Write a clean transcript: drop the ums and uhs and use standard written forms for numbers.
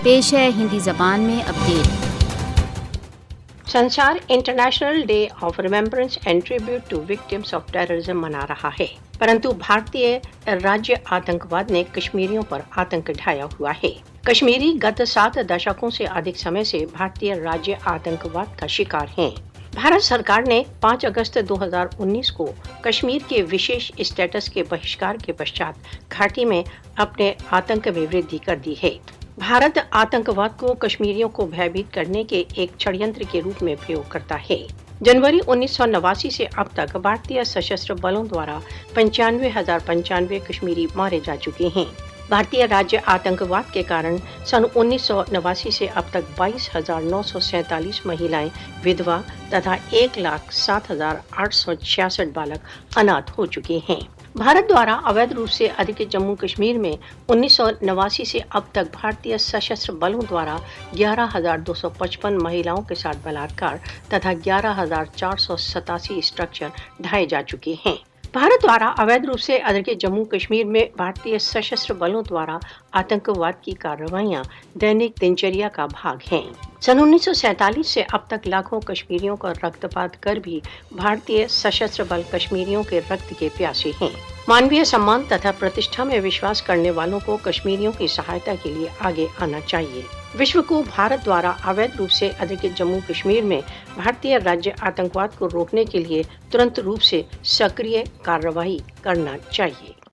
پیش ہے ہندی زبان میں اپڈیٹ۔ संसार international day of remembrance and tribute to victims of terrorism मना रहा है, परंतु भारतीय राज्य आतंकवाद ने कश्मीरियों पर आतंक ढाया हुआ है। कश्मीरी गत 7 दशकों से अधिक समय से भारतीय राज्य आतंकवाद का शिकार हैं। भारत सरकार ने 5 अगस्त 2019 को कश्मीर के विशेष स्टेटस के बहिष्कार के पश्चात घाटी में अपने आतंक में वृद्धि कर दी है। भारत आतंकवाद को कश्मीरियों को भयभीत करने के एक षड्यंत्र के रूप में प्रयोग करता है। जनवरी 1989 से अब तक भारतीय सशस्त्र बलों द्वारा 95,095 कश्मीरी मारे जा चुके हैं। भारतीय राज्य आतंकवाद के कारण सन 1989 से अब तक 22,947 महिलाएं विधवा तथा 1,07,866 बालक अनाथ हो चुके हैं। भारत द्वारा अवैध रूप से अधिकृत जम्मू कश्मीर में 1989 से अब तक भारतीय सशस्त्र बलों द्वारा 11,255 महिलाओं के साथ बलात्कार तथा 11,487 स्ट्रक्चर ढाए जा चुके हैं। भारत द्वारा अवैध रूप से अधिकृत जम्मू कश्मीर में भारतीय सशस्त्र बलों द्वारा आतंकवाद की कार्रवाइयां दैनिक दिनचर्या का भाग हैं। सन 1947 से अब तक लाखों कश्मीरियों का रक्तपात कर भी भारतीय सशस्त्र बल कश्मीरियों के रक्त के प्यासे हैं। मानवीय सम्मान तथा प्रतिष्ठा में विश्वास करने वालों को कश्मीरियों की सहायता के लिए आगे आना चाहिए। विश्व को भारत द्वारा अवैध रूप से अधिकृत जम्मू कश्मीर में भारतीय राज्य आतंकवाद को रोकने के लिए तुरंत रूप से सक्रिय कार्रवाई करना चाहिए।